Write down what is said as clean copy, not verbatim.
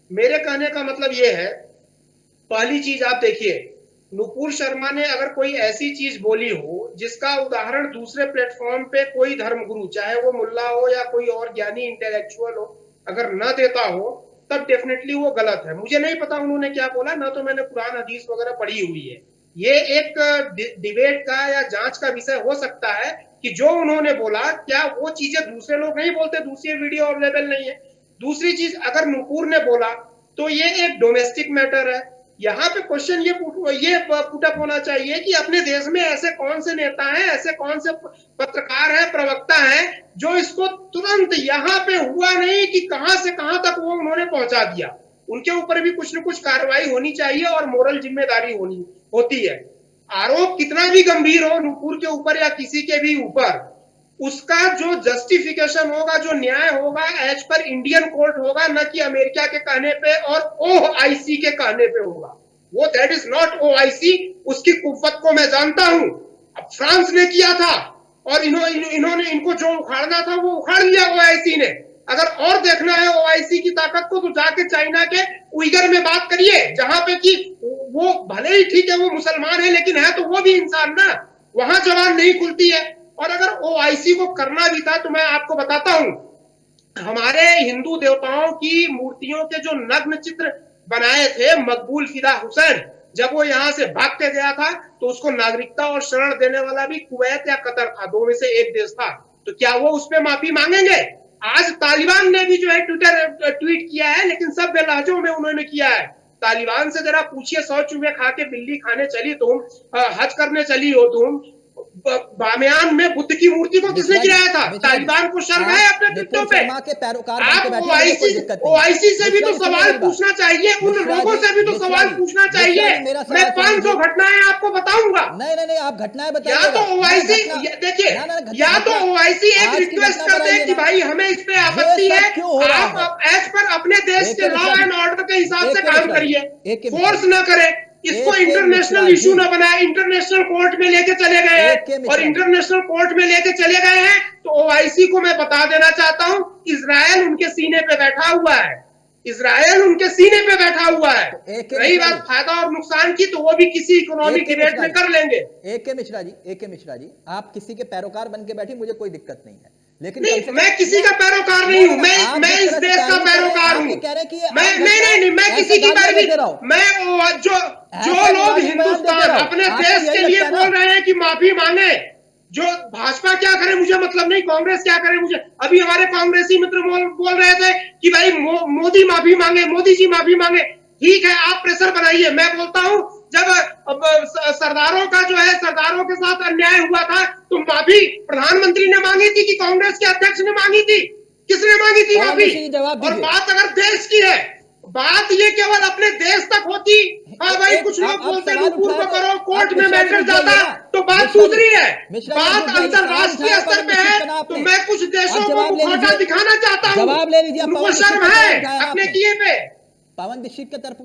मेरे कहने का मतलब ये है, पहली चीज आप देखिए, नुपुर शर्मा ने अगर कोई ऐसी चीज बोली हो जिसका उदाहरण दूसरे प्लेटफॉर्म पे कोई धर्मगुरु, चाहे वो मुल्ला हो या कोई और ज्ञानी इंटेलेक्चुअल हो, अगर न देता हो, तब डेफिनेटली वो गलत है। मुझे नहीं पता उन्होंने क्या बोला, ना तो मैंने कुरान हदीस वगैरह पढ़ी हुई है। ये एक डिबेट का या जांच का विषय हो सकता है कि जो उन्होंने बोला क्या वो चीजें दूसरे लोग नहीं बोलते, दूसरी वीडियो अवेलेबल नहीं है। दूसरी चीज, अगर नुपुर ने बोला तो ये एक डोमेस्टिक मैटर है। यहाँ पे क्वेश्चन ये पुटअप होना चाहिए कि अपने देश में ऐसे कौन से नेता हैं, ऐसे कौन से पत्रकार हैं, प्रवक्ता हैं, जो इसको तुरंत यहाँ पे हुआ नहीं कि कहां से कहां तक वो उन्होंने पहुंचा दिया। उनके ऊपर भी कुछ न कुछ कार्रवाई होनी चाहिए और मोरल जिम्मेदारी होती है। आरोप कितना भी गंभीर हो नुपुर के ऊपर या किसी के भी ऊपर, उसका जो जस्टिफिकेशन होगा, जो न्याय होगा, एज पर इंडियन कोर्ट होगा, न कि अमेरिका के कहने पे और ओआईसी के कहने पे होगा। वो दैट इज नॉट ओआईसी, उसकी कुव्वत को मैं जानता हूं। अब फ्रांस ने किया था और इन्होंने इनको जो उखाड़ना था वो उखाड़ लिया ओआईसी ने। अगर और देखना है ओआईसी की ताकत को, तो जाके चाइना के उइगर में बात करिए, जहां पे कि वो भले ही ठीक है वो मुसलमान है, लेकिन है तो वो भी इंसान ना, वहां जवान नहीं खुलती है। और अगर ओआईसी को करना भी था तो मैं आपको बताता हूं, हमारे हिंदू देवताओं की मूर्तियों के जो नग्न चित्र बनाए थे मकबूल फिदा हुसैन, जब वो यहां से भाग के गया था तो उसको नागरिकता और शरण देने वाला भी कुवैत या कतर था, दो में से एक देश था। तो क्या वो उस पर माफी मांगेंगे? आज तालिबान ने भी जो है ट्वीट किया है, लेकिन सब बेलहजों में उन्होंने किया है। तालिबान से जरा पूछिए, 100 चूहे खा के बिल्ली खाने चली तुम, हज करने चली हो तुम, बामियान में बुद्ध की मूर्ति को किसने गिराया था? तालिबान को शर्म है अपने ट्विटों पे? आप ओआईसी से भी तो सवाल पूछना चाहिए, उन लोगों से भी तो सवाल पूछना चाहिए। मैं 500 घटनाएं आपको बताऊंगा। नहीं, आप घटनाएं बताइए। या तो ओआईसी, देखिए, या तो ओआईसी एक रिक्वेस्ट कर दे कि भाई हमें इस पे आपत्ति है, आप एज पर अपने देश के लॉ एंड ऑर्डर के हिसाब से काम करिए, फोर्स ना करें, इसको इंटरनेशनल इशू ना बनाए। इंटरनेशनल कोर्ट में लेके चले गए हैं और इंटरनेशनल कोर्ट में लेके चले गए हैं तो ओआईसी को मैं बता देना चाहता हूं, इजराइल उनके सीने पे बैठा हुआ है, इजराइल उनके सीने पे बैठा हुआ है। रही बात फायदा और नुकसान की, तो वो भी किसी इकोनॉमिक डिबेट में कर लेंगे। ए के मिश्रा जी, आप किसी के पैरोकार बन के बैठे, मुझे कोई दिक्कत नहीं है, लेकिन नहीं, मैं किसी का पैरोकार नहीं हूं, मैं इस देश का पैरोकार हूं। नहीं, मैं किसी की पैरवी, मैं जो लोग हिंदुस्तान अपने देश के लिए बोल रहे हैं कि माफी मांगे, जो भाजपा क्या करे मुझे मतलब नहीं, कांग्रेस क्या करे मुझे, अभी हमारे कांग्रेसी मित्र बोल रहे थे कि भाई मोदी माफी मांगे, मोदी जी माफी मांगे। ठीक है, आप प्रेशर बनाइए। मैं बोलता हूं, जब सरदारों का जो है, सरदारों के साथ अन्याय हुआ था तो माफी प्रधानमंत्री ने मांगी थी कि कांग्रेस के अध्यक्ष ने मांगी थी? किसने मांगी थी माफी? और बात अगर देश की है, बात ये केवल अपने देश तक होती, हाँ भाई कुछ लोग बोलते नुपुर को करो, कोर्ट में मैटर जाता, तो बात दूसरी है। बात अंतरराष्ट्रीय स्तर पे है तो मैं कुछ देशों को मुखौटा दिखाना चाहता हूँ। जवाब ले लीजिए, उनको शर्म है अपने किए पे। पावन दीक्षित की तरफ